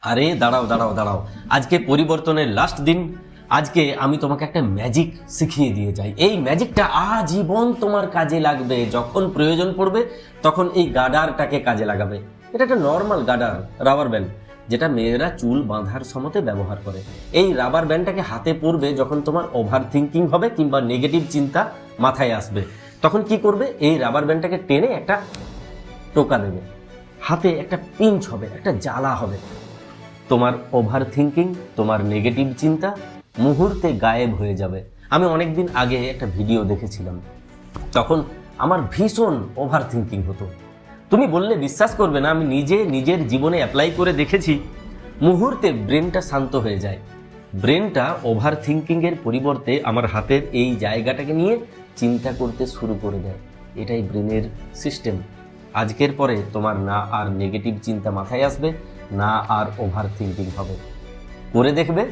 আরে দাঁড়াও দাঁড়াও দাঁড়াও, আজকে পরিবর্তনের লাস্ট দিন। আজকে আমি তোমাকে একটা ম্যাজিক শিখিয়ে দিয়ে যাই। এই ম্যাজিকটা আজীবন তোমার কাজে লাগবে। যখন প্রয়োজন পড়বে তখন এই গার্ডারটাকে কাজে লাগাবে। এটা একটা নর্মাল গার্ডার, রাবার ব্যান্ড, যেটা মেয়েরা চুল বাঁধার সময়তে ব্যবহার করে। এই রাবার ব্যান্ডটাকে হাতে পরবে যখন তোমার ওভার থিঙ্কিং হবে কিংবা নেগেটিভ চিন্তা মাথায় আসবে। তখন কি করবে, এই রাবার ব্যান্ডটাকে টেনে একটা টোকা দেবে, হাতে একটা পিঞ্চ হবে, একটা জ্বালা হবে। তোমার ওভার থিঙ্কিং, তোমার নেগেটিভ চিন্তা মুহূর্তে গায়েব হয়ে যাবে। আমি অনেকদিন আগে একটা ভিডিও দেখেছিলাম, তখন আমার ভীষণ ওভার থিঙ্কিং হতো। তুমি বললে বিশ্বাস করবে না, আমি নিজের জীবনে অ্যাপ্লাই করে দেখেছি। মুহূর্তে ব্রেনটা শান্ত হয়ে যায়। ব্রেনটা ওভার থিঙ্কিংয়ের পরিবর্তে আমার হাতের এই জায়গাটাকে নিয়ে চিন্তা করতে শুরু করে দেয়। এটাই ব্রেনের সিস্টেম। আজকের পরে তোমার না আর নেগেটিভ চিন্তা মাথায় আসবে, না আর ওভার থিঙ্কিং হবে। করে দেখবে,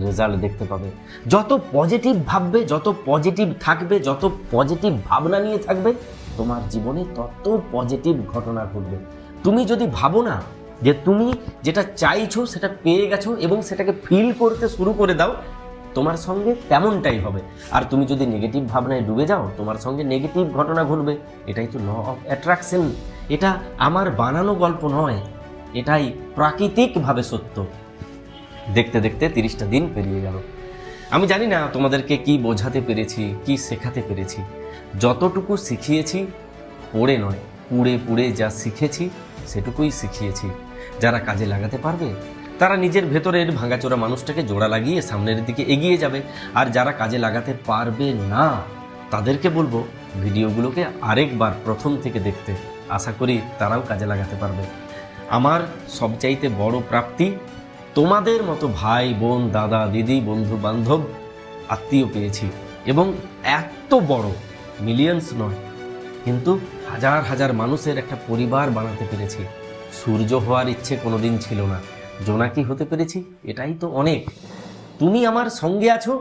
রেজাল্ট দেখতে পাবে। যত পজিটিভ ভাববে, যত পজিটিভ থাকবে, যত পজিটিভ ভাবনা নিয়ে থাকবে, তোমার জীবনে তত পজিটিভ ঘটনা ঘটবে। তুমি যদি ভাবো না যে তুমি যেটা চাইছো সেটা পেয়ে গেছো এবং সেটাকে ফিল করতে শুরু করে দাও, তোমার সঙ্গে তেমনটাই হবে। আর তুমি যদি নেগেটিভ ভাবনায় ডুবে যাও, তোমার সঙ্গে নেগেটিভ ঘটনা ঘটবে। এটাই তো ল অফ অ্যাট্রাকশন। এটা আমার বানানো গল্প নয়, এটাই প্রাকৃতিকভাবে সত্য। দেখতে দেখতে 30টা দিন পেরিয়ে গেল। আমি জানি না তোমাদেরকে কি বোঝাতে পেরেছি, কি শেখাতে পেরেছি। যতটুকু শিখিয়েছি পড়ে নয়, পুড়ে পুড়ে যা শিখেছি সেটুকুই শিখিয়েছি। যারা কাজে লাগাতে পারবে তারা নিজের ভেতরের ভাঙাচোরা মানুষটাকে জোড়া লাগিয়ে সামনের দিকে এগিয়ে যাবে। আর যারা কাজে লাগাতে পারবে না তাদেরকে বলবো ভিডিওগুলোকে আরেকবার প্রথম থেকে দেখতে। আশা করি তারাও কাজে লাগাতে পারবে। আমার সবচাইতে বড় প্রাপ্তি তোমাদের মতো ভাই বোন, দাদা দিদি, বন্ধু বান্ধব, আত্মীয় পেয়েছি। এবং এত বড় মিলিয়নস নয়, কিন্তু হাজার হাজার মানুষের একটা পরিবার বানাতে পেরেছি। সূর্য হওয়ার ইচ্ছে কোনোদিন ছিল না, জোনাকি হতে পেরেছি, এটাই তো অনেক। তুমি আমার সঙ্গে আছো,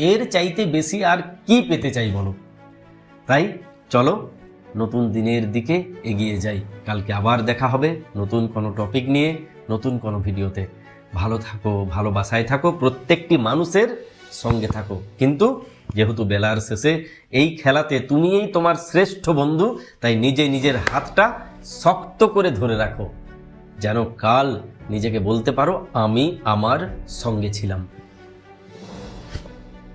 এর চাইতে বেশি আর কি পেতে চাই বলো? তাই চলো নতুন দিনের দিকে এগিয়ে যাই। কালকে আবার দেখা হবে নতুন কোনো টপিক নিয়ে, নতুন কোনো ভিডিওতে। ভালো থাকো, ভালোবাসায় থাকো, প্রত্যেকটি মানুষের সঙ্গে থাকো। কিন্তু যেহেতু বেলার শেষে এই খেলাতে তুমিই তোমার শ্রেষ্ঠ বন্ধু, তাই নিজের হাতটা শক্ত করে ধরে রাখো, যেন কাল নিজেকে বলতে পারো আমি আমার সঙ্গে ছিলাম।